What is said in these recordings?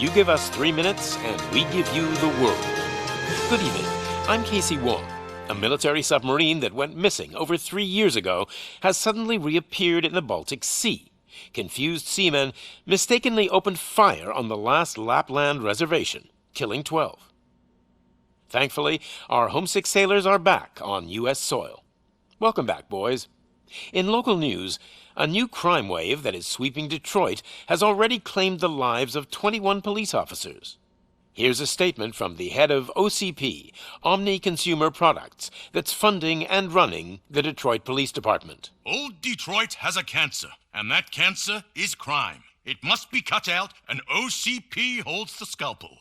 You give us 3 minutes, and we give you the world. Good evening. I'm Casey Wong. A military submarine that went missing over 3 years ago has suddenly reappeared in the Baltic Sea. Confused seamen mistakenly opened fire on the last Lapland reservation, killing 12. Thankfully, our homesick sailors are back on U.S. soil. Welcome back, boys. In local news, a new crime wave that is sweeping Detroit has already claimed the lives of 21 police officers. Here's a statement from the head of OCP, Omni Consumer Products, that's funding and running the Detroit Police Department. Old Detroit has a cancer, and that cancer is crime. It must be cut out, and OCP holds the scalpel.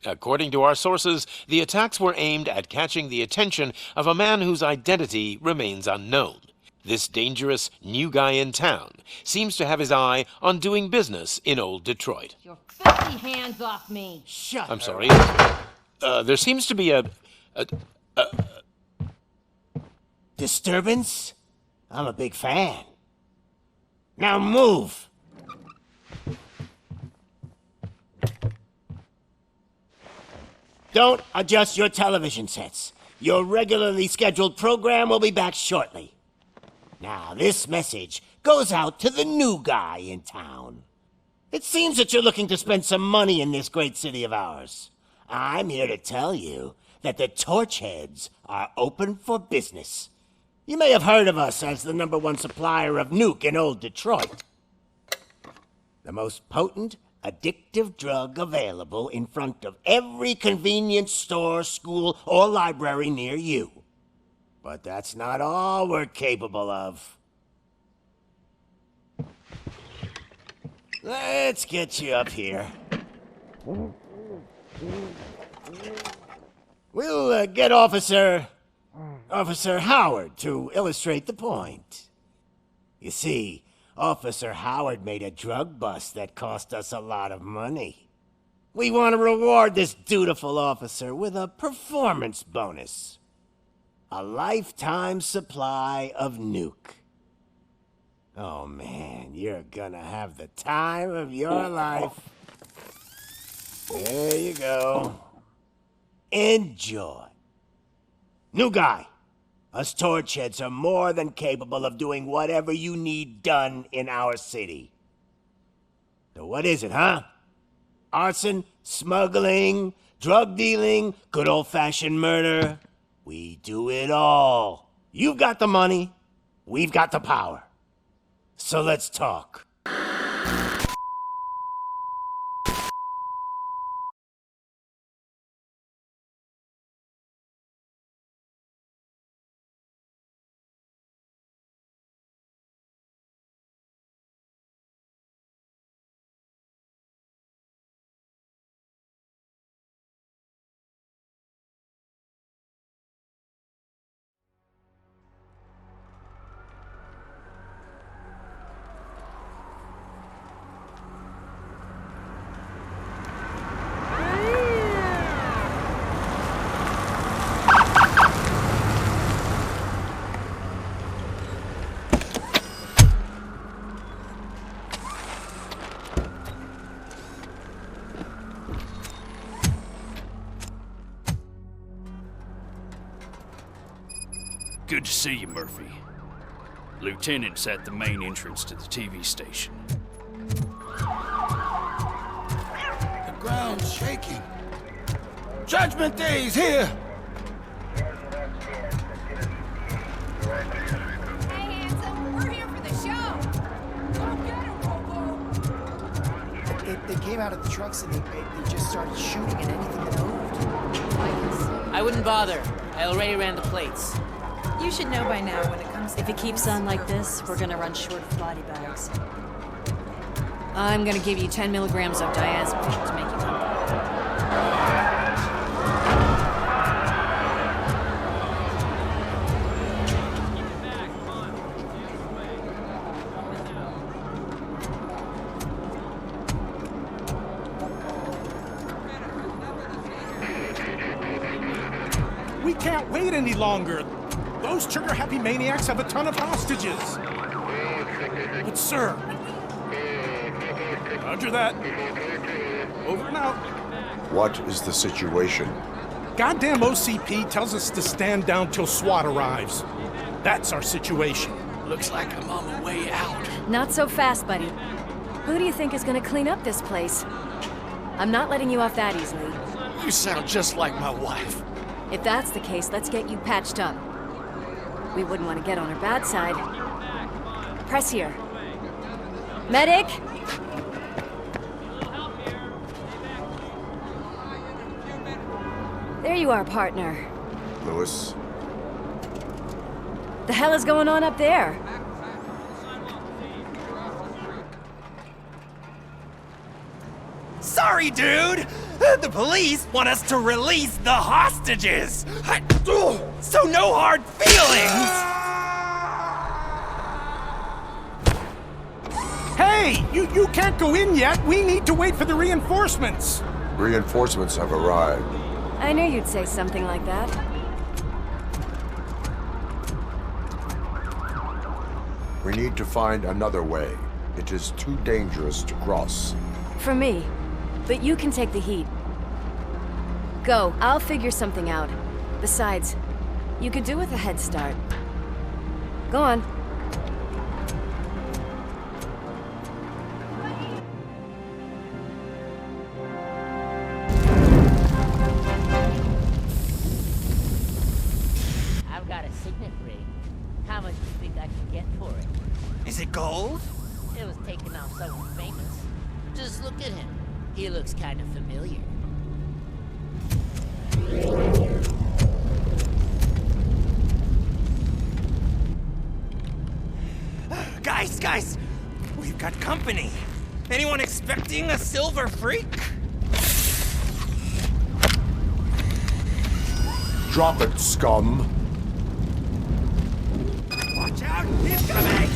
According to our sources, the attacks were aimed at catching the attention of a man whose identity remains unknown. This dangerous new guy in town seems to have his eye on doing business in old Detroit. Your filthy hands off me! Shut I'm up. sorry. There seems to be a Disturbance? I'm a big fan. Now move! Don't adjust your television sets. Your regularly scheduled program will be back shortly. Now, this message goes out to the new guy in town. It seems that you're looking to spend some money in this great city of ours. I'm here to tell you that the Torchheads are open for business. You may have heard of us as the #1 supplier of nuke in old Detroit. The most potent, addictive drug available in front of every convenience store, school, or library near you. But that's not all we're capable of. Let's get you up here. We'll get Officer Howard to illustrate the point. You see, Officer Howard made a drug bust that cost us a lot of money. We want to reward this dutiful officer with a performance bonus. A lifetime supply of nuke. Oh man, you're gonna have the time of your life. There you go. Enjoy. New guy. Us Torchheads are more than capable of doing whatever you need done in our city. So what is it, huh? Arson, smuggling, drug dealing, good old-fashioned murder. We do it all. You've got the money, we've got the power. So let's talk. Good to see you, Murphy. Lieutenant's at the main entrance to the TV station. The ground's shaking. Judgment Day's here! Hey, handsome, we're here for the show! Go get him, Robo! They came out of the trucks and they just started shooting at anything that moved. I wouldn't bother. I already ran the plates. You should know by now when it comes to... If it keeps on like this, we're gonna run short of body bags. I'm gonna give you 10 milligrams of diazepam to make you comfortable. We can't wait any longer. Those trigger-happy maniacs have a ton of hostages. But sir... Roger that. Over and out. What is the situation? Goddamn OCP tells us to stand down till SWAT arrives. That's our situation. Looks like I'm on the way out. Not so fast, buddy. Who do you think is gonna clean up this place? I'm not letting you off that easily. You sound just like my wife. If that's the case, let's get you patched up. We wouldn't want to get on her bad side. Press here. Medic! There you are, partner. Lewis? The hell is going on up there? Sorry, dude! The police want us to release the hostages! So no hard feelings! Hey! You can't go in yet! We need to wait for the reinforcements! Reinforcements have arrived. I knew you'd say something like that. We need to find another way. It is too dangerous to cross. For me. But you can take the heat. Go, I'll figure something out. Besides, you could do with a head start. Go on. I've got a signet ring. How much do you think I can get for it? Is it gold? It was taken off someone famous. Just look at him. He looks kind of familiar. Guys! We've got company. Anyone expecting a silver freak? Drop it, scum. Watch out! He's coming!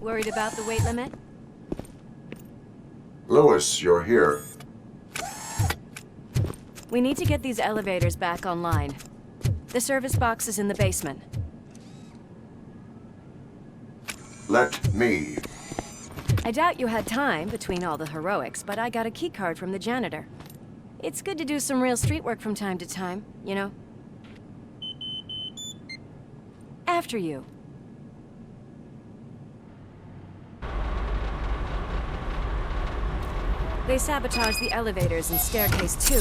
Worried about the weight limit? Lewis, you're here. We need to get these elevators back online. The service box is in the basement. Let me. I doubt you had time between all the heroics, but I got a keycard from the janitor. It's good to do some real street work from time to time, you know? After you. They sabotage the elevators and staircase too.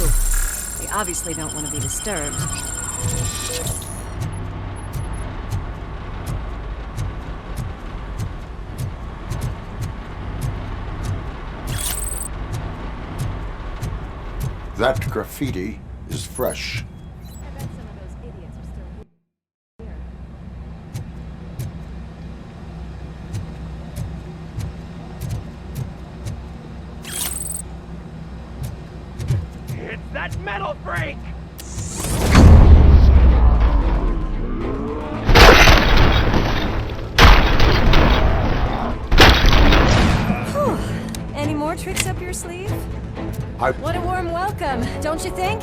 They obviously don't want to be disturbed. That graffiti is fresh. I bet some of those idiots are still here. That metal freak! Any more tricks up your sleeve? I... What a warm welcome, don't you think?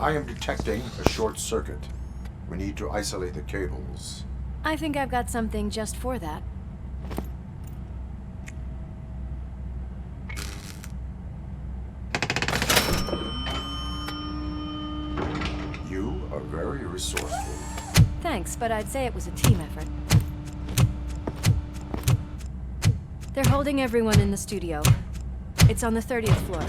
I am detecting a short circuit. We need to isolate the cables. I think I've got something just for that. You are very resourceful. Thanks, but I'd say it was a team effort. They're holding everyone in the studio. It's on the 30th floor.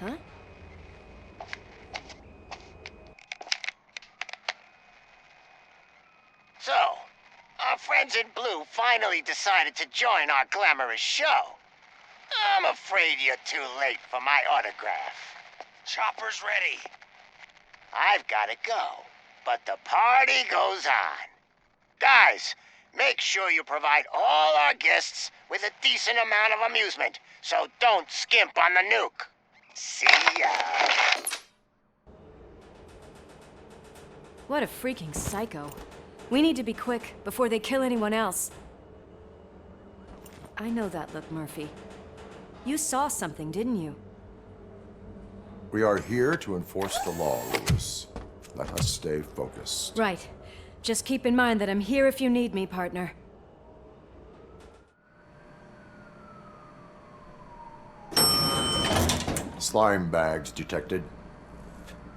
Huh? So, our friends in blue finally decided to join our glamorous show. I'm afraid you're too late for my autograph. Chopper's ready. I've got to go, but the party goes on. Guys, make sure you provide all our guests with a decent amount of amusement, so don't skimp on the nuke. See ya. What a freaking psycho. We need to be quick before they kill anyone else. I know that look, Murphy. You saw something, didn't you? We are here to enforce the law, Lewis. Let us stay focused. Right. Just keep in mind that I'm here if you need me, partner. Slime bags detected.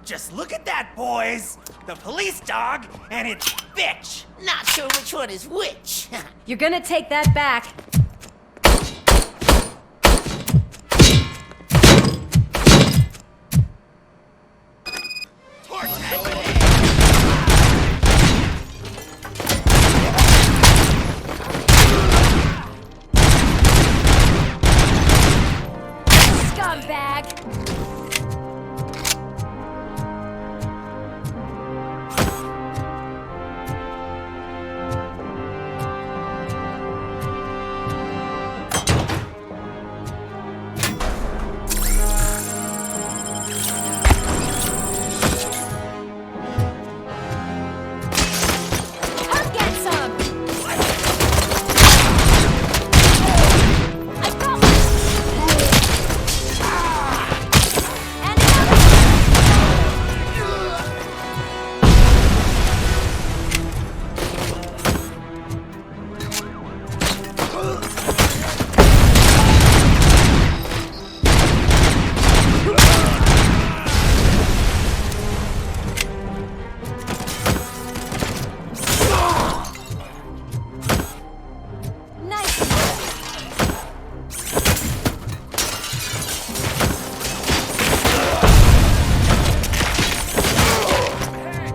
Just look at that, boys! The police dog and its bitch! Not sure which one is which. You're gonna take that back. Scumbag! I'll get some! I got one! And nice! There!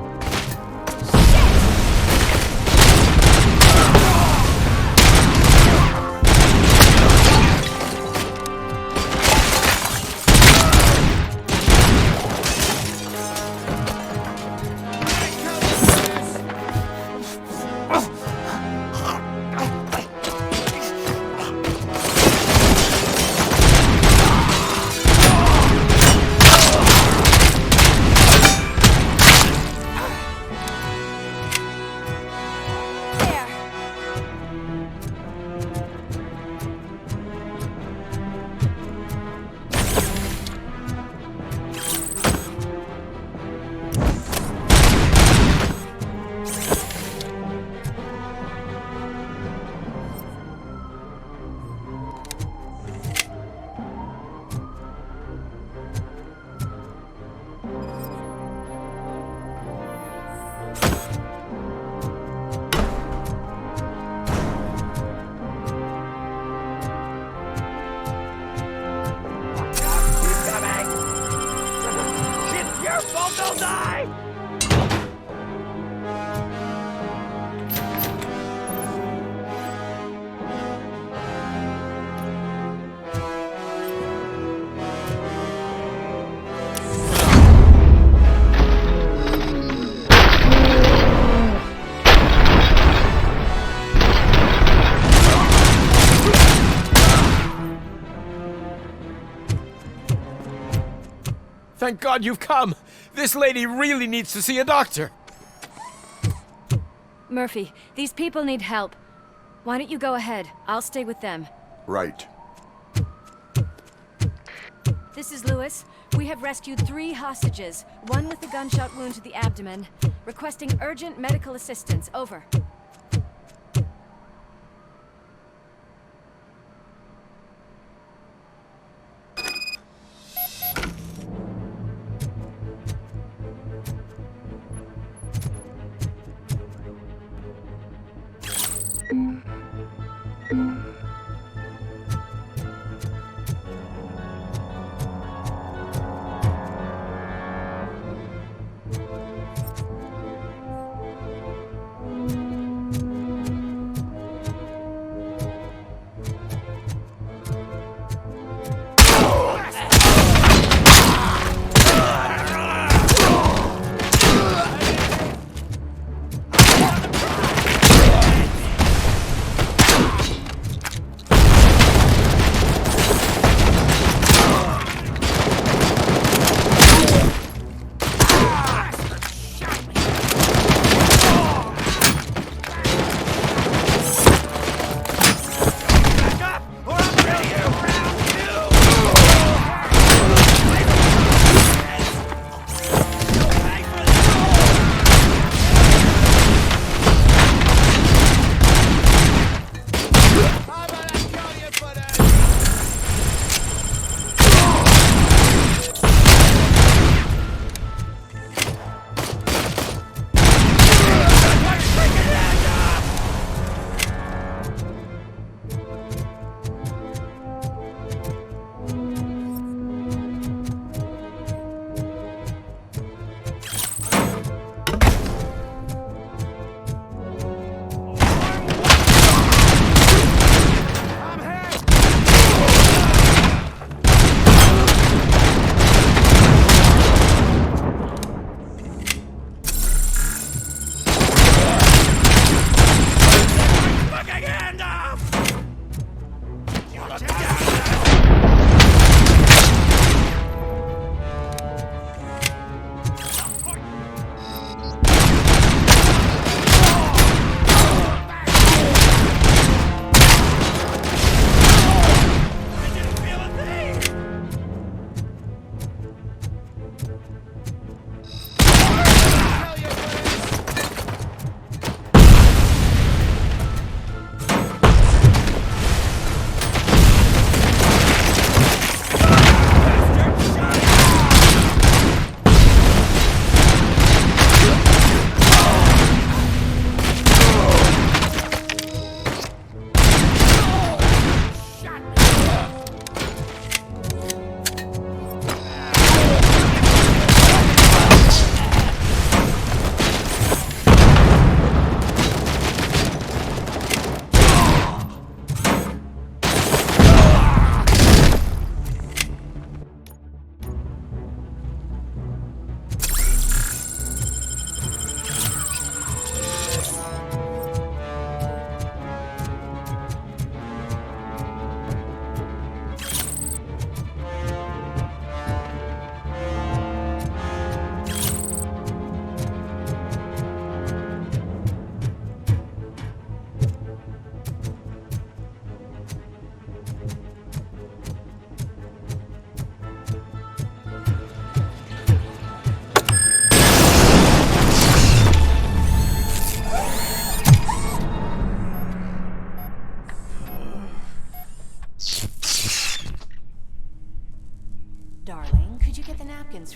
It's your fault they'll die! Thank God you've come. This lady really needs to see a doctor. Murphy, these people need help. Why don't you go ahead? I'll stay with them. Right. This is Lewis. We have rescued 3 hostages, one with a gunshot wound to the abdomen. Requesting urgent medical assistance. Over.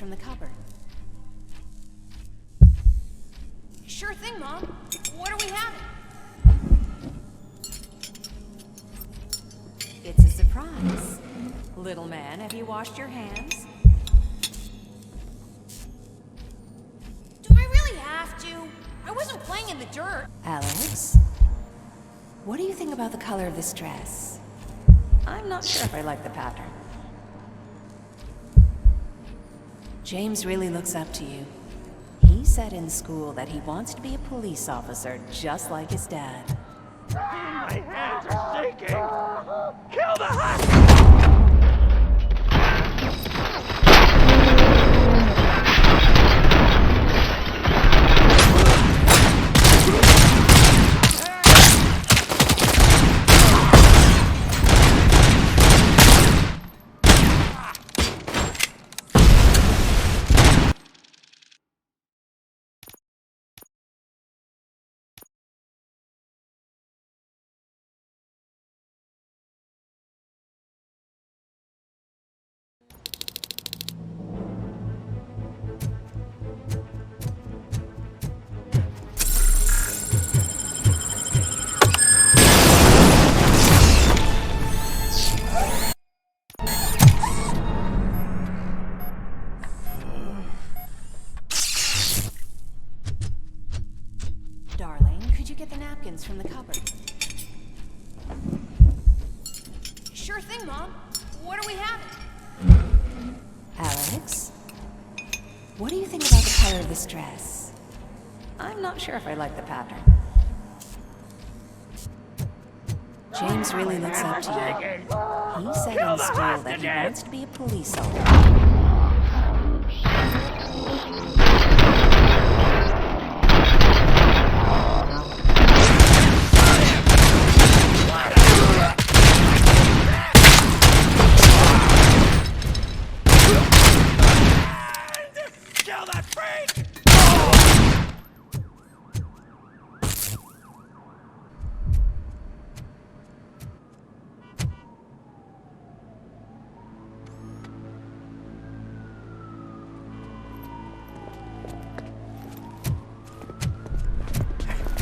from the cupboard. Sure thing, Mom. What are we having? It's a surprise. Little man, have you washed your hands? Do I really have to? I wasn't playing in the dirt. Alex, what do you think about the color of this dress? I'm not sure if I like the pattern. James really looks up to you. He said in school that he wants to be a police officer just like his dad. My hands are shaking! Kill the hostage! Darling, could you get the napkins from the cupboard? Sure thing, Mom. What are we having? Alex, what do you think about the color of this dress? I'm not sure if I like the pattern. James really looks up to you. He said in school that he wants to be a police officer. Kill that freak!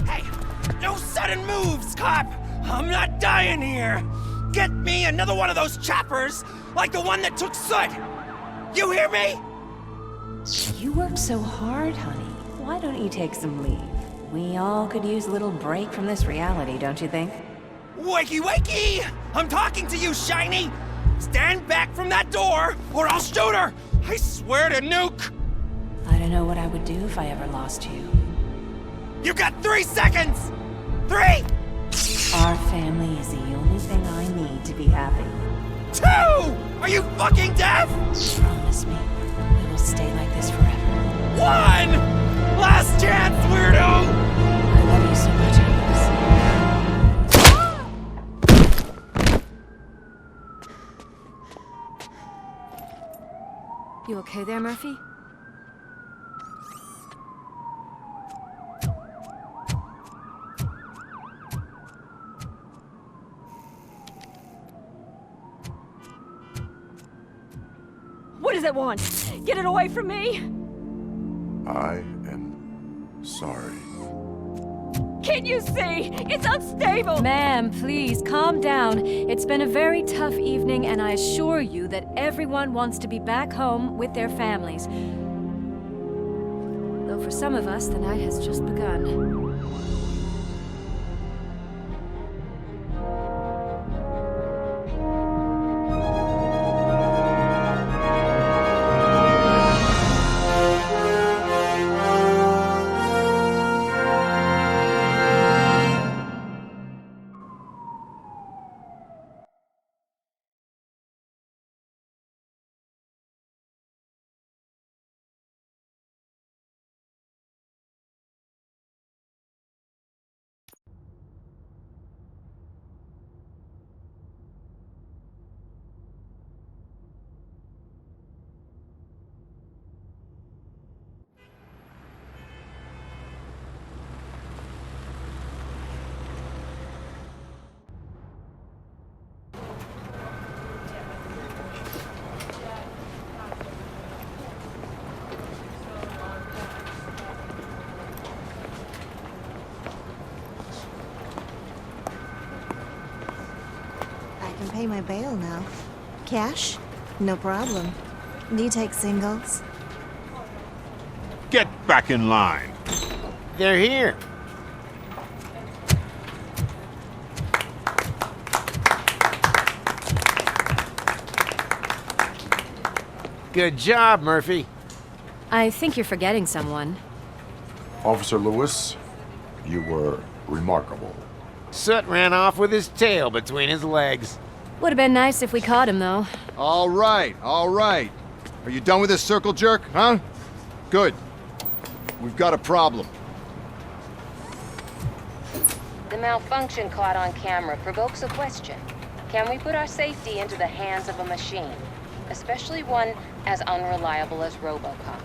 Hey! No sudden moves, cop! I'm not dying here! Get me another one of those choppers, like the one that took Soot! You hear me? You work so hard, honey. Why don't you take some leave? We all could use a little break from this reality, don't you think? Wakey wakey! I'm talking to you, Shiny! Stand back from that door, or I'll shoot her! I swear to nuke! I don't know what I would do if I ever lost you. You got 3 seconds! 3! Our family is the only thing I need to be happy. 2! Are you fucking deaf? Promise me, we will stay like this forever. 1! Last chance, weirdo! I love you so much, Alex. You okay there, Murphy? What does it want? Get it away from me! I am sorry. Can't you see? It's unstable! Ma'am, please, calm down. It's been a very tough evening, and I assure you that everyone wants to be back home with their families. Though for some of us, the night has just begun. pay my bail now. Cash? No problem. Do you take singles? Get back in line. They're here. Good job, Murphy. I think you're forgetting someone. Officer Lewis, you were remarkable. Soot ran off with his tail between his legs. Would have been nice if we caught him, though. All right, all right. Are you done with this circle jerk, huh? Good. We've got a problem. The malfunction caught on camera provokes a question. Can we put our safety into the hands of a machine, especially one as unreliable as RoboCop?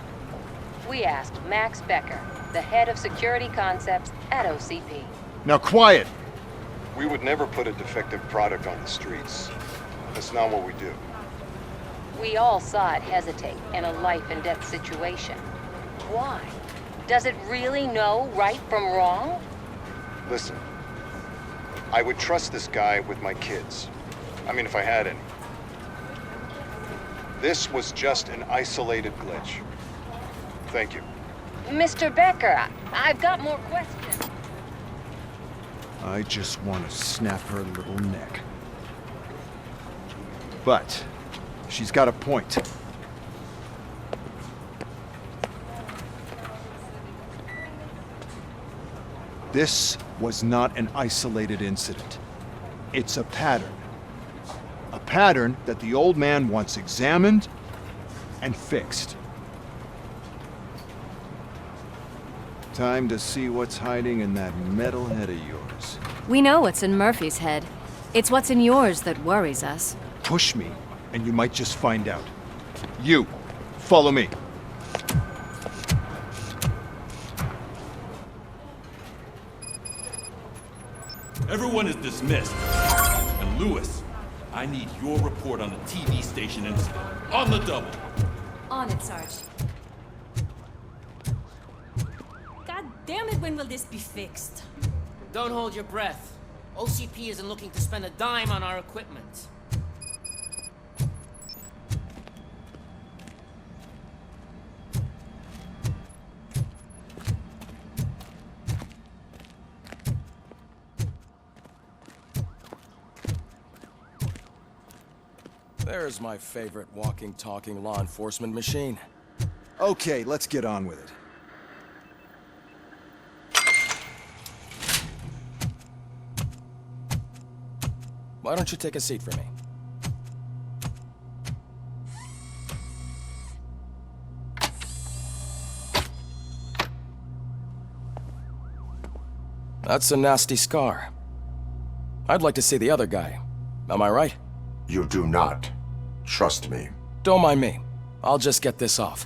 We asked Max Becker, the head of security concepts at OCP. Now quiet! We would never put a defective product on the streets. That's not what we do. We all saw it hesitate in a life-and-death situation. Why? Does it really know right from wrong? Listen, I would trust this guy with my kids. I mean, if I had any. This was just an isolated glitch. Thank you. Mr. Becker, I've got more questions. I just want to snap her little neck. But she's got a point. This was not an isolated incident. It's a pattern. A pattern that the old man wants examined and fixed. Time to see what's hiding in that metal head of yours. We know what's in Murphy's head. It's what's in yours that worries us. Push me, and you might just find out. You, follow me. Everyone is dismissed. And Lewis, I need your report on the TV station incident. On the double. On it, Sarge. God damn it, when will this be fixed? Don't hold your breath. OCP isn't looking to spend a dime on our equipment. There's my favorite walking, talking law enforcement machine. Okay, let's get on with it. Why don't you take a seat for me? That's a nasty scar. I'd like to see the other guy. Am I right? You do not. Trust me. Don't mind me. I'll just get this off.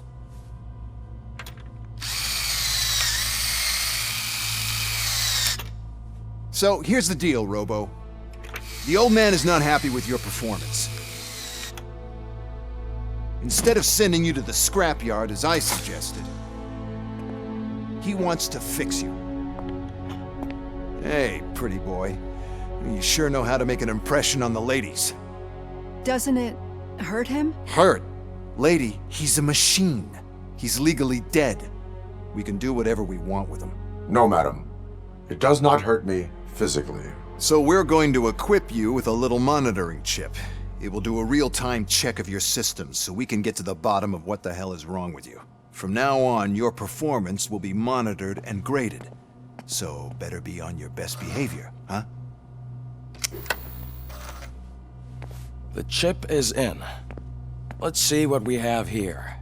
So, here's the deal, Robo. The old man is not happy with your performance. Instead of sending you to the scrapyard, as I suggested, he wants to fix you. Hey, pretty boy. You sure know how to make an impression on the ladies. Doesn't it hurt him? Hurt? Lady, he's a machine. He's legally dead. We can do whatever we want with him. No, madam. It does not hurt me physically. So we're going to equip you with a little monitoring chip. It will do a real-time check of your systems so we can get to the bottom of what the hell is wrong with you. From now on, your performance will be monitored and graded. So better be on your best behavior, huh? The chip is in. Let's see what we have here.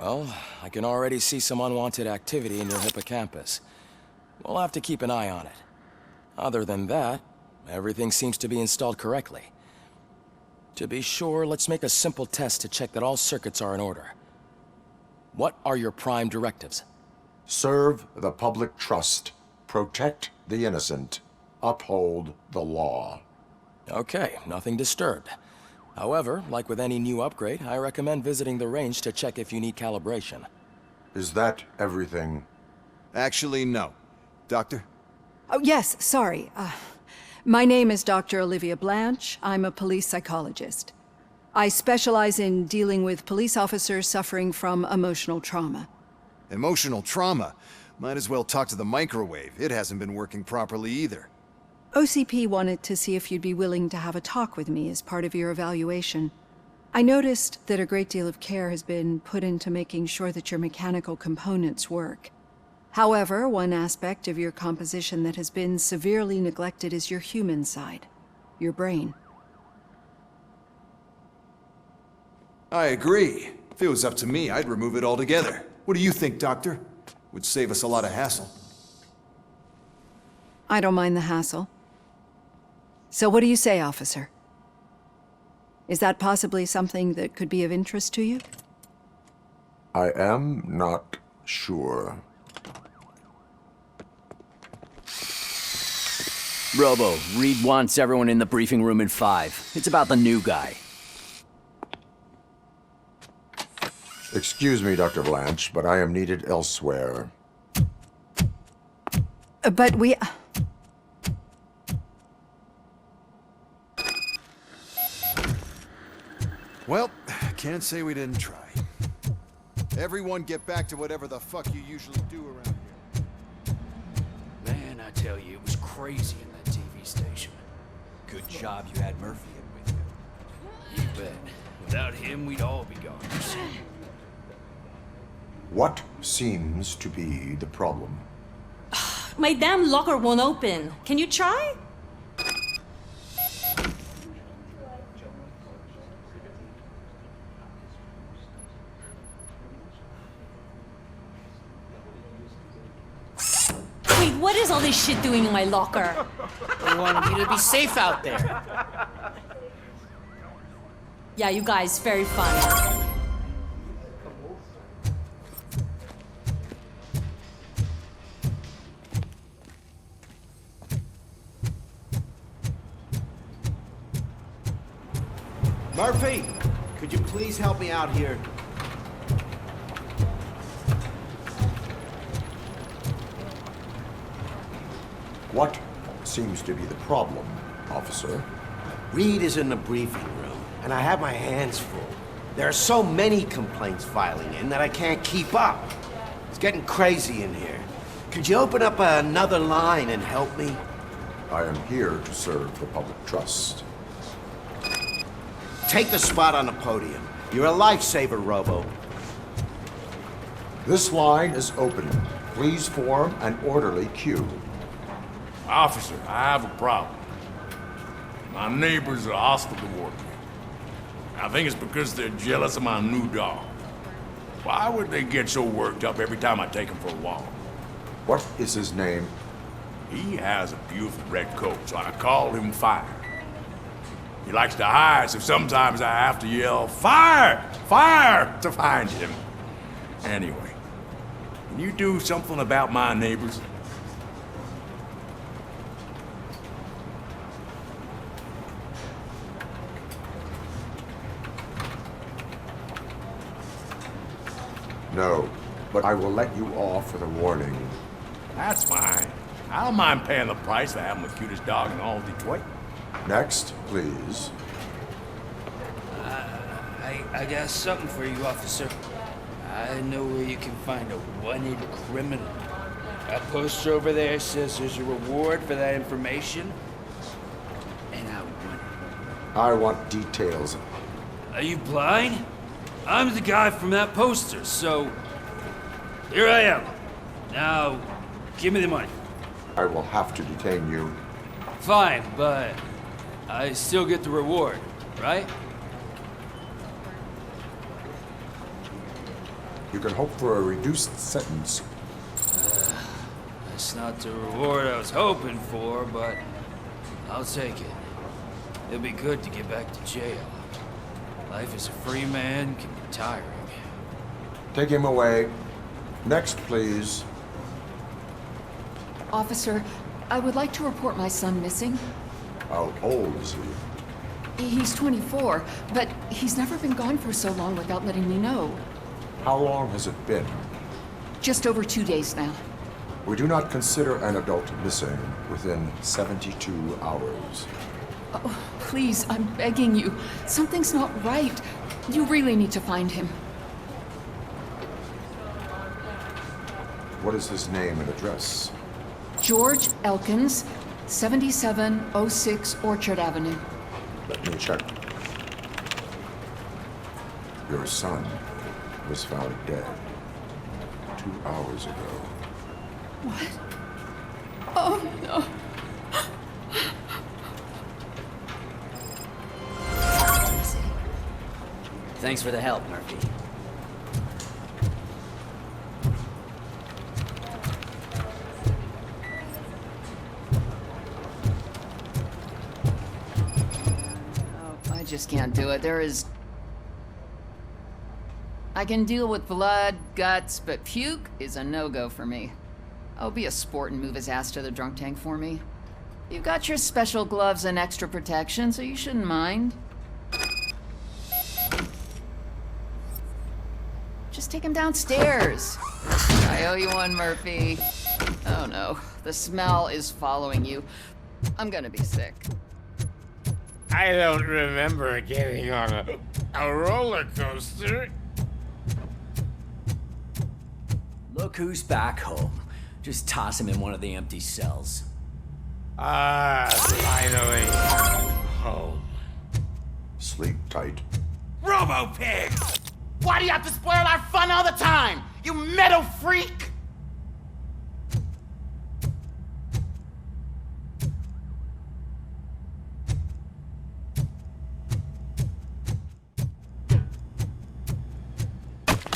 Well, I can already see some unwanted activity in your hippocampus. We'll have to keep an eye on it. Other than that, everything seems to be installed correctly. To be sure, let's make a simple test to check that all circuits are in order. What are your prime directives? Serve the public trust. Protect the innocent. Uphold the law. Okay, nothing disturbed. However, like with any new upgrade, I recommend visiting the range to check if you need calibration. Is that everything? Actually, no. Doctor? Oh, yes, sorry. My name is Dr. Olivia Blanche. I'm a police psychologist. I specialize in dealing with police officers suffering from emotional trauma. Emotional trauma? Might as well talk to the microwave. It hasn't been working properly either. OCP wanted to see if you'd be willing to have a talk with me as part of your evaluation. I noticed that a great deal of care has been put into making sure that your mechanical components work. However, one aspect of your composition that has been severely neglected is your human side, your brain. I agree. If it was up to me, I'd remove it altogether. What do you think, Doctor? Would save us a lot of hassle. I don't mind the hassle. So what do you say, officer? Is that possibly something that could be of interest to you? I am not sure. Robo, Reed wants everyone in the briefing room in 5. It's about the new guy. Excuse me, Dr. Blanche, but I am needed elsewhere. But we... Well, can't say we didn't try. Everyone get back to whatever the fuck you usually do around here. Man, I tell you, it was crazy in that TV station. Good job you had Murphy in with you. You bet. Without him, we'd all be gone. What seems to be the problem? My damn locker won't open. Can you try? Wait, what is all this shit doing in my locker? They wanted you to be safe out there. Yeah, you guys, very fun. Murphy, could you please help me out here? What seems to be the problem, officer? Reed is in the briefing room, and I have my hands full. There are so many complaints filing in that I can't keep up. It's getting crazy in here. Could you open up another line and help me? I am here to serve the public trust. Take the spot on the podium. You're a lifesaver, Robo. This line is open. Please form an orderly queue. Officer, I have a problem. My neighbors are hostile toward me. I think it's because they're jealous of my new dog. Why would they get so worked up every time I take him for a walk? What is his name? He has a beautiful red coat, so I call him Fire. He likes to hide, so sometimes I have to yell, "Fire! Fire!" to find him. Anyway, can you do something about my neighbors? No, but I will let you off with a warning. That's fine. I don't mind paying the price for having the cutest dog in all of Detroit. Next, please. I got something for you, officer. I know where you can find a wanted criminal. That poster over there says there's a reward for that information. And I want it. I want details. Are you blind? I'm the guy from that poster, so here I am. Now, give me the money. I will have to detain you. Fine, but I still get the reward, right? You can hope for a reduced sentence. That's not the reward I was hoping for, but I'll take it. It'll be good to get back to jail. Life as a free man can be tiring. Take him away. Next, please. Officer, I would like to report my son missing. How old is he? He's 24, but he's never been gone for so long without letting me know. How long has it been? Just over 2 days now. We do not consider an adult missing within 72 hours. Oh, please, I'm begging you. Something's not right. You really need to find him. What is his name and address? George Elkins, 7706 Orchard Avenue. Let me check. Your son was found dead 2 hours ago. What? Oh, no. Thanks for the help, Murphy. I just can't do it. I can deal with blood, guts, but puke is a no-go for me. I'll be a sport and move his ass to the drunk tank for me. You've got your special gloves and extra protection, so you shouldn't mind. Just take him downstairs. I owe you one, Murphy. Oh no, the smell is following you. I'm gonna be sick. I don't remember getting on a roller coaster. Look who's back home. Just toss him in one of the empty cells. Finally home. Sleep tight. Robo-Pig! Why do you have to spoil our fun all the time? You metal freak!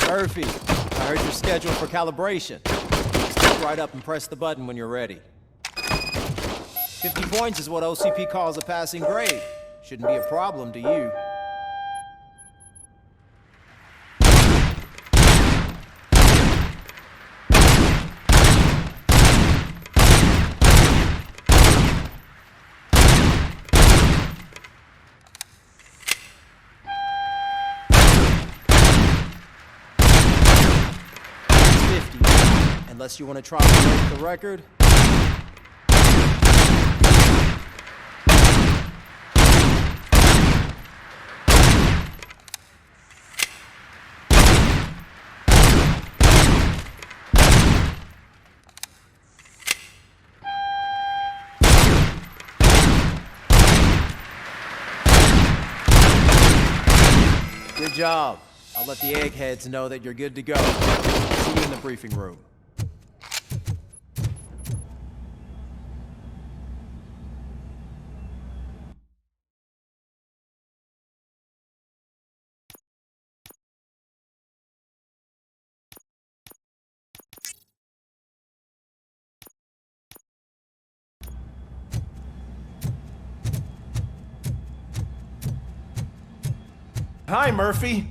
Murphy, I heard you're scheduled for calibration. Step right up and press the button when you're ready. 50 points is what OCP calls a passing grade. Shouldn't be a problem to you. Unless you want to try to break the record. Good job. I'll let the eggheads know that you're good to go. See you in the briefing room. Hi, Murphy.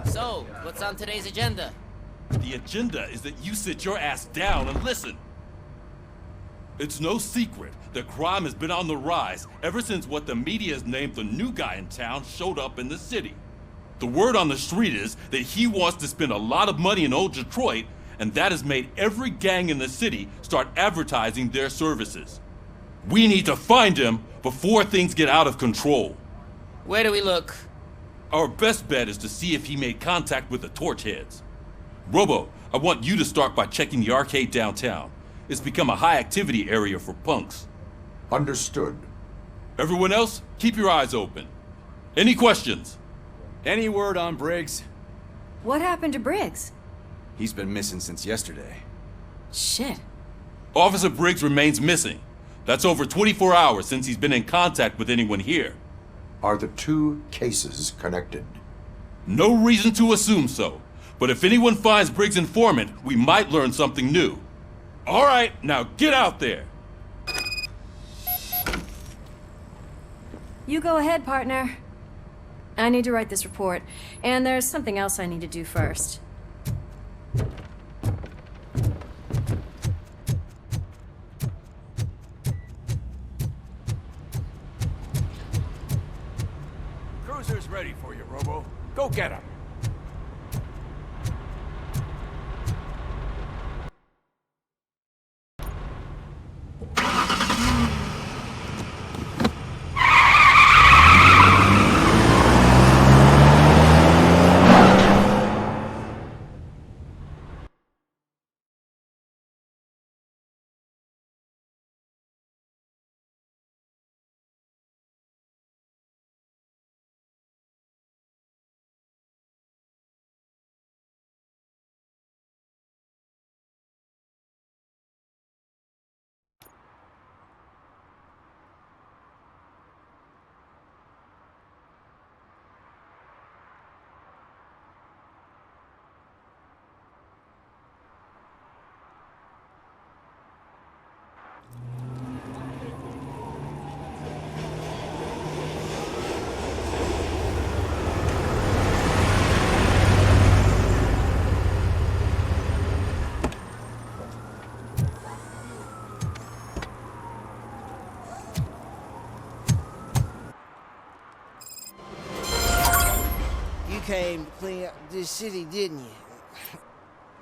So, what's on today's agenda? The agenda is that you sit your ass down and listen. It's no secret that crime has been on the rise ever since what the media has named the new guy in town showed up in the city. The word on the street is that he wants to spend a lot of money in old Detroit, and that has made every gang in the city start advertising their services. We need to find him before things get out of control. Where do we look? Our best bet is to see if he made contact with the Torchheads. Robo, I want you to start by checking the arcade downtown. It's become a high-activity area for punks. Understood. Everyone else, keep your eyes open. Any questions? Any word on Briggs? What happened to Briggs? He's been missing since yesterday. Shit. Officer Briggs remains missing. That's over 24 hours since he's been in contact with anyone here. Are the two cases connected? No reason to assume so. But if anyone finds Briggs' informant, we might learn something new. All right, now get out there. You go ahead, partner. I need to write this report, and there's something else I need to do first. Cruiser's ready for you, Robo. Go get him. Came to clean up this city, didn't you?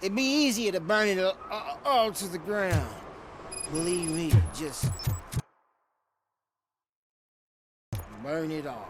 It'd be easier to burn it all to the ground. Believe me, just burn it all.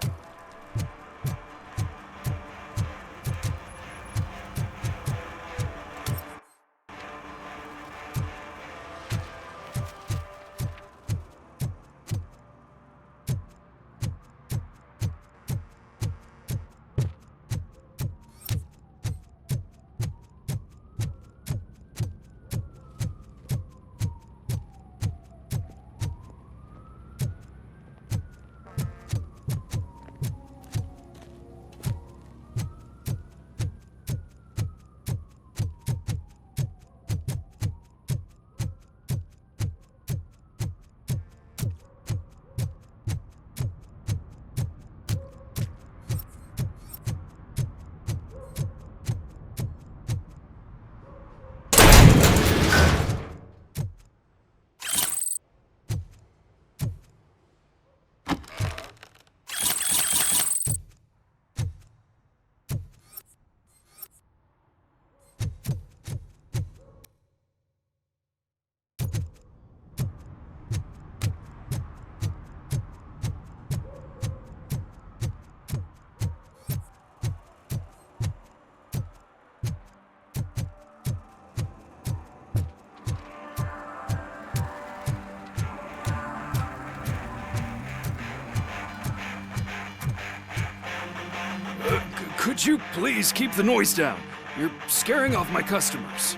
Could you please keep the noise down? You're scaring off my customers.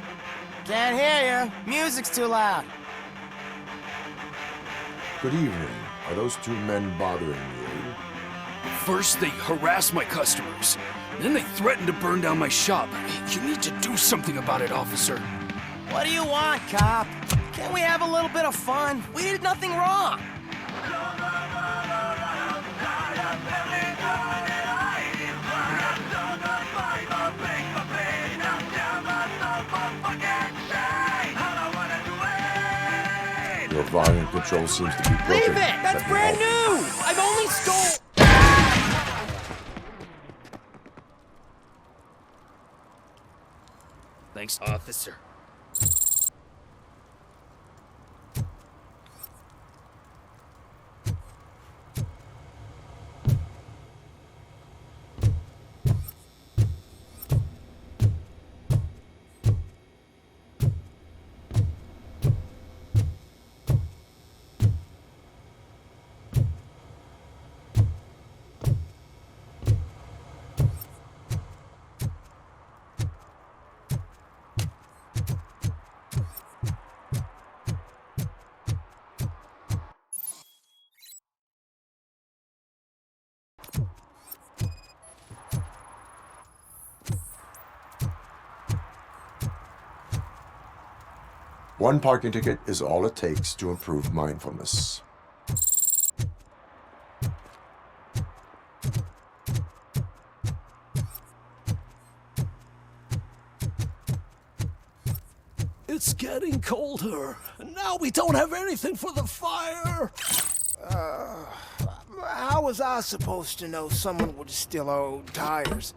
Can't hear you. Music's too loud. Good evening. Are those two men bothering you? First, they harass my customers. Then they threaten to burn down my shop. You need to do something about it, officer. What do you want, cop? Can't we have a little bit of fun? We did nothing wrong. Your volume control seems to be broken. Leave it! That's brand new! I've only stole... Thanks, officer. One parking ticket is all it takes to improve mindfulness. It's getting colder. And now we don't have anything for the fire. How was I supposed to know someone would steal our old tires?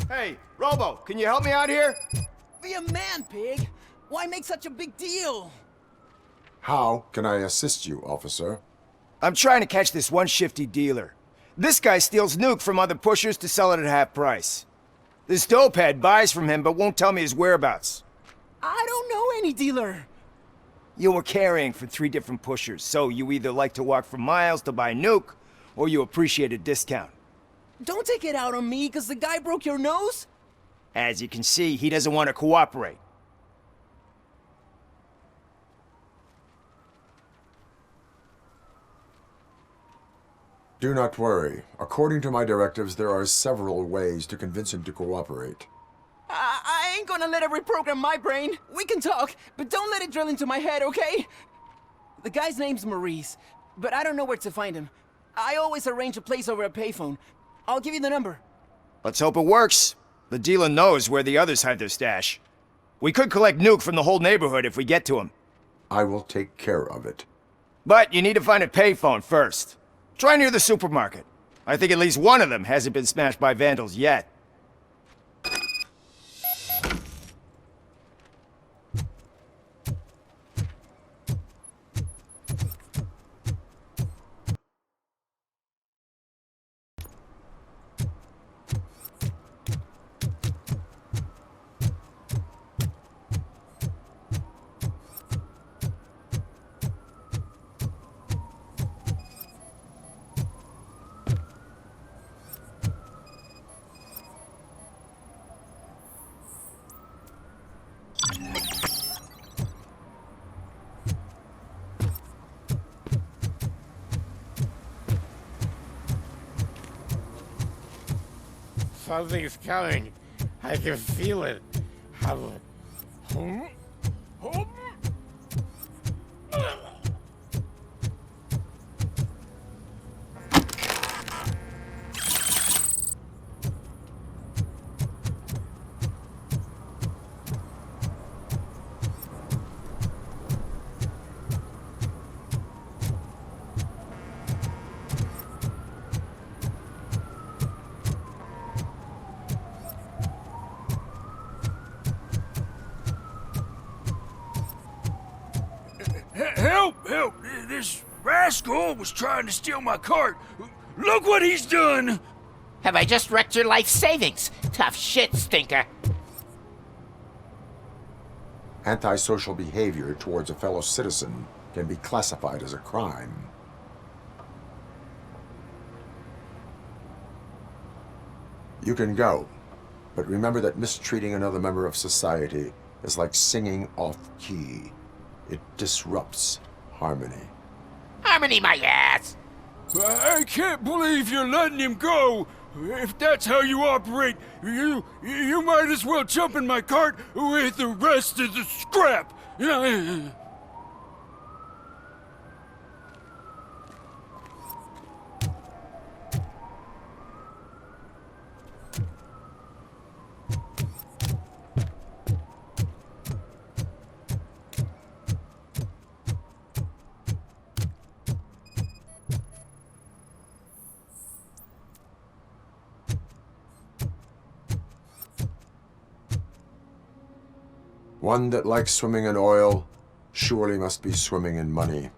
Hey, Robo, can you help me out here? Be a man, pig. Why make such a big deal? How can I assist you, officer? I'm trying to catch this one shifty dealer. This guy steals nuke from other pushers to sell it at half price. This dopehead buys from him but won't tell me his whereabouts. I don't know any dealer. You were carrying for 3 different pushers, so you either like to walk for miles to buy nuke, or you appreciate a discount. Don't take it out on me, because the guy broke your nose? As you can see, he doesn't want to cooperate. Do not worry. According to my directives, there are several ways to convince him to cooperate. I ain't gonna let it reprogram my brain. We can talk, but don't let it drill into my head, okay? The guy's name's Maurice, but I don't know where to find him. I always arrange a place over a payphone. I'll give you the number. Let's hope it works. The dealer knows where the others hide their stash. We could collect nuke from the whole neighborhood if we get to him. I will take care of it. But you need to find a payphone first. Try near the supermarket. I think at least one of them hasn't been smashed by vandals yet. Something's coming. I can feel it. Help! Help! This rascal was trying to steal my cart. Look what he's done! Have I just wrecked your life savings? Tough shit, stinker. Antisocial behavior towards a fellow citizen can be classified as a crime. You can go, but remember that mistreating another member of society is like singing off key. It disrupts harmony. Harmony, my ass! I can't believe you're letting him go! If that's how you operate, you might as well jump in my cart with the rest of the scrap! One that likes swimming in oil surely must be swimming in money.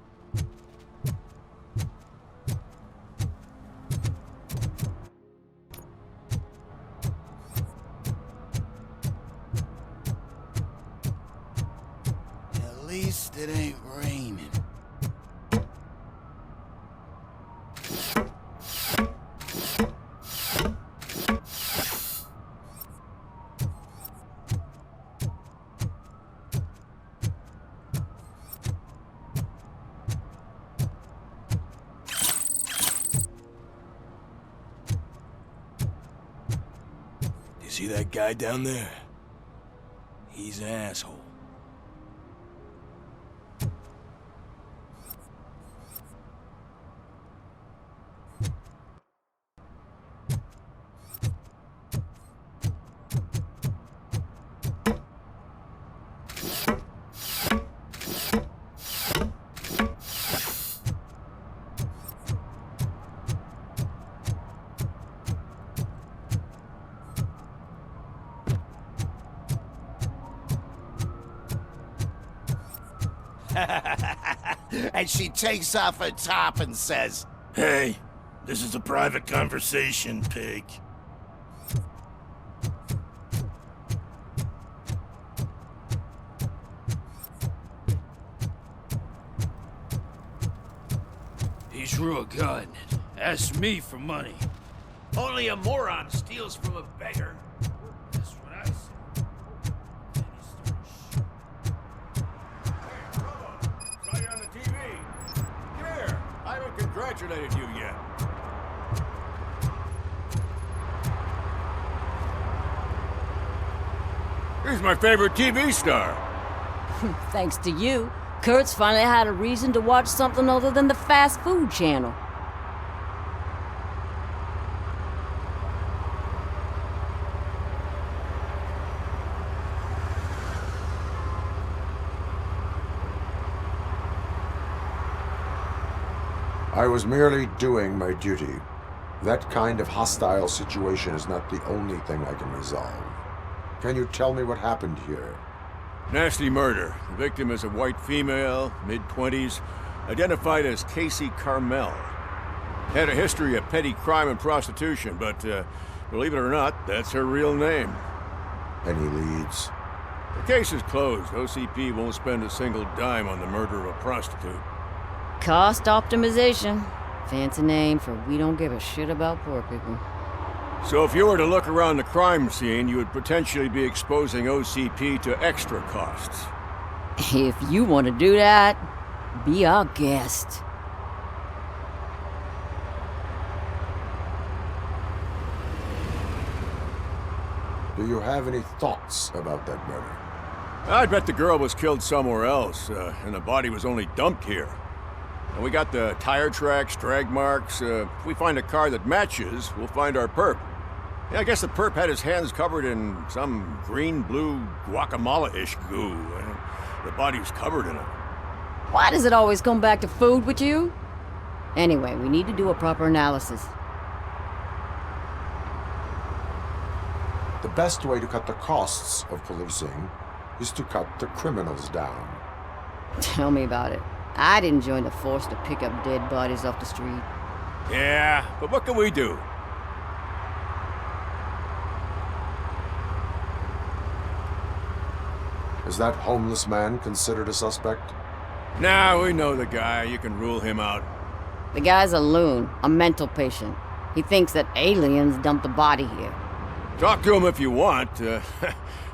At least it ain't raining. See that guy down there? He's an asshole. And she takes off her top and says, "Hey, this is a private conversation, pig." He drew a gun. Asked me for money. Only a moron steals from a beggar. That's what I said. Saw you on the TV. Come here. I haven't congratulated you yet. He's my favorite TV star. Thanks to you, Kurt's finally had a reason to watch something other than the fast food channel. I was merely doing my duty. That kind of hostile situation is not the only thing I can resolve. Can you tell me what happened here? Nasty murder. The victim is a white female, mid-20s, identified as Casey Carmel. Had a history of petty crime and prostitution, but believe it or not, that's her real name. Any leads? The case is closed. OCP won't spend a single dime on the murder of a prostitute. Cost optimization. Fancy name for we don't give a shit about poor people. So if you were to look around the crime scene, you would potentially be exposing OCP to extra costs. If you want to do that, be our guest. Do you have any thoughts about that murder? I'd bet the girl was killed somewhere else, and the body was only dumped here. And we got the tire tracks, drag marks. If we find a car that matches, we'll find our perp. Yeah, I guess the perp had his hands covered in some green-blue guacamole-ish goo. The body was covered in it. Why does it always come back to food with you? Anyway, we need to do a proper analysis. The best way to cut the costs of policing is to cut the criminals down. Tell me about it. I didn't join the force to pick up dead bodies off the street. Yeah, but what can we do? Is that homeless man considered a suspect? Nah, we know the guy. You can rule him out. The guy's a loon, a mental patient. He thinks that aliens dumped the body here. Talk to him if you want.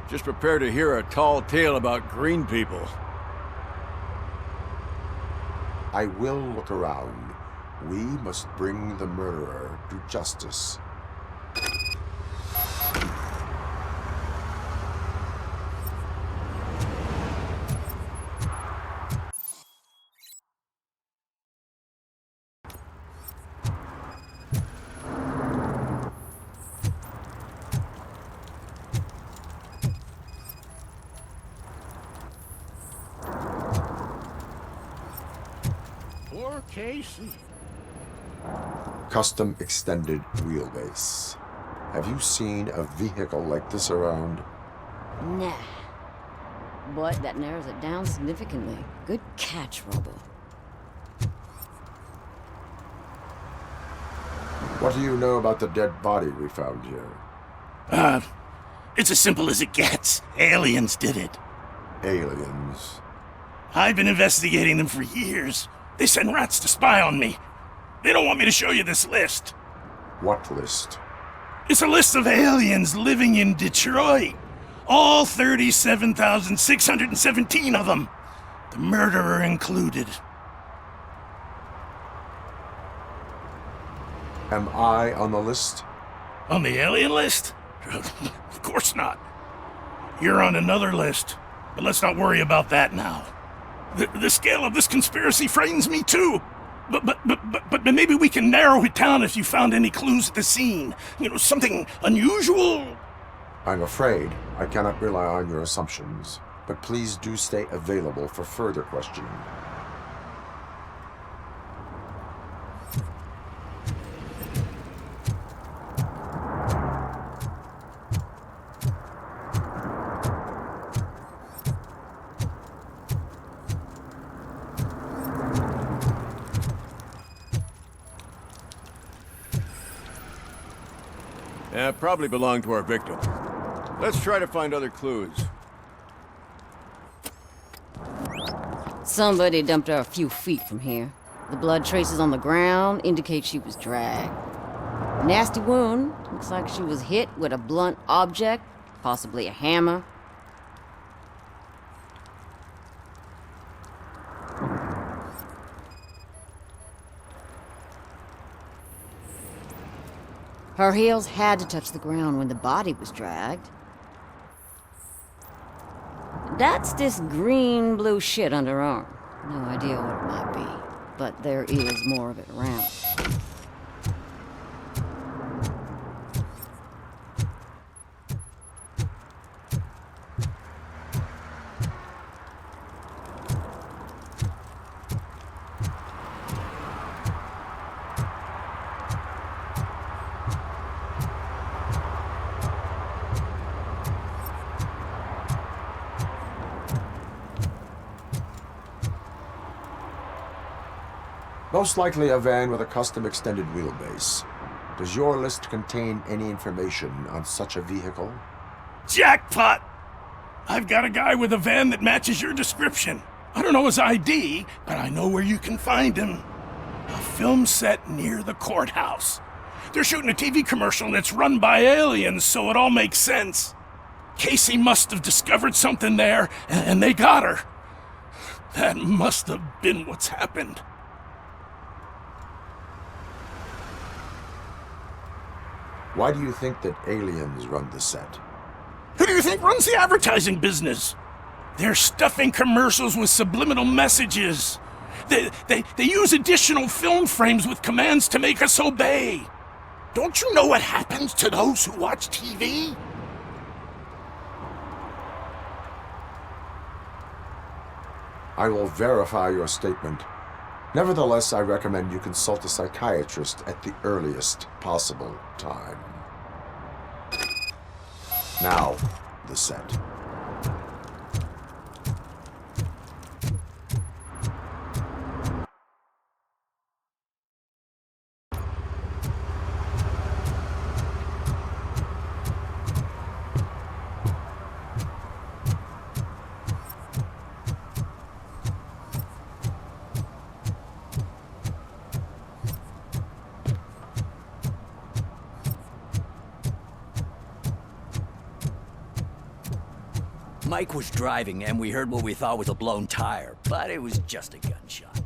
Just prepare to hear a tall tale about green people. I will look around. We must bring the murderer to justice. Poor Casey. Custom extended wheelbase. Have you seen a vehicle like this around? Nah. But that narrows it down significantly. Good catch, Robo. What do you know about the dead body we found here? It's as simple as it gets. Aliens did it. Aliens? I've been investigating them for years. They send rats to spy on me. They don't want me to show you this list. What list? It's a list of aliens living in Detroit. All 37,617 of them. The murderer included. Am I on the list? On the alien list? Of course not. You're on another list, but let's not worry about that now. The scale of this conspiracy frightens me too. But maybe we can narrow it down if you found any clues at the scene. You know, something unusual. I'm afraid I cannot rely on your assumptions, but please do stay available for further questioning. Probably belonged to our victim. Let's try to find other clues. Somebody dumped her a few feet from here. The blood traces on the ground indicate she was dragged. Nasty wound. Looks like she was hit with a blunt object, possibly a hammer. Her heels had to touch the ground when the body was dragged. That's this green-blue shit under her arm. No idea what it might be, but there is more of it around. Most likely a van with a custom extended wheelbase. Does your list contain any information on such a vehicle? Jackpot! I've got a guy with a van that matches your description. I don't know his ID, but I know where you can find him. A film set near the courthouse. They're shooting a TV commercial and it's run by aliens, so it all makes sense. Casey must have discovered something there, and they got her. That must have been what's happened. Why do you think that aliens run the set? Who do you think runs the advertising business? They're stuffing commercials with subliminal messages. They use additional film frames with commands to make us obey. Don't you know what happens to those who watch TV? I will verify your statement. Nevertheless, I recommend you consult a psychiatrist at the earliest possible time. Now, the set. Mike was driving and we heard what we thought was a blown tire, but it was just a gunshot.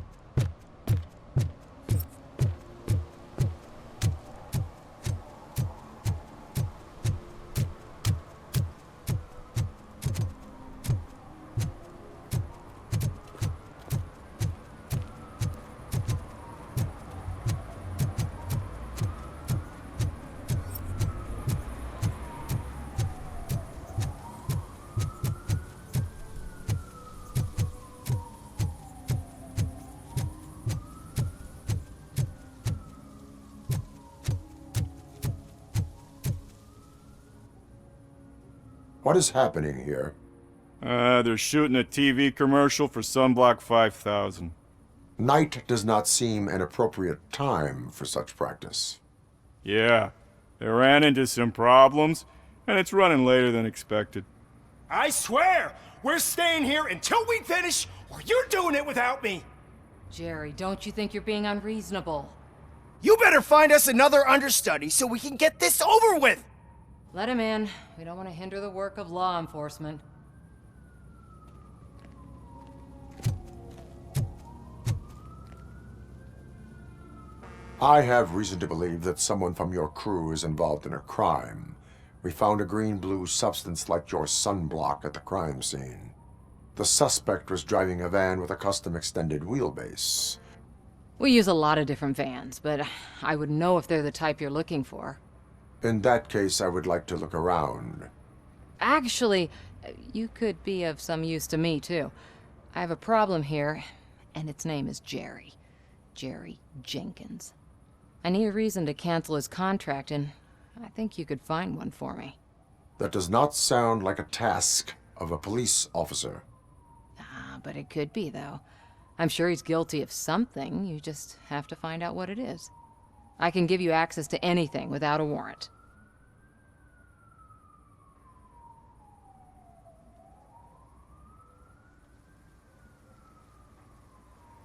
What is happening here? They're shooting a TV commercial for Sunblock 5000. Night does not seem an appropriate time for such practice. Yeah, they ran into some problems, and it's running later than expected. I swear, we're staying here until we finish, or you're doing it without me. Jerry, don't you think you're being unreasonable? You better find us another understudy so we can get this over with. Let him in. We don't want to hinder the work of law enforcement. I have reason to believe that someone from your crew is involved in a crime. We found a green-blue substance like your sunblock at the crime scene. The suspect was driving a van with a custom extended wheelbase. We use a lot of different vans, but I would know if they're the type you're looking for. In that case, I would like to look around. Actually, you could be of some use to me, too. I have a problem here, and its name is Jerry. Jerry Jenkins. I need a reason to cancel his contract, and I think you could find one for me. That does not sound like a task of a police officer. But it could be, though. I'm sure he's guilty of something. You just have to find out what it is. I can give you access to anything without a warrant.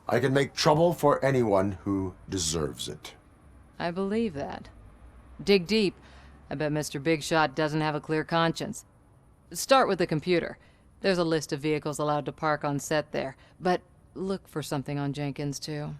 I can make trouble for anyone who deserves it. I believe that. Dig deep. I bet Mr. Big Shot doesn't have a clear conscience. Start with the computer. There's a list of vehicles allowed to park on set there, but look for something on Jenkins, too.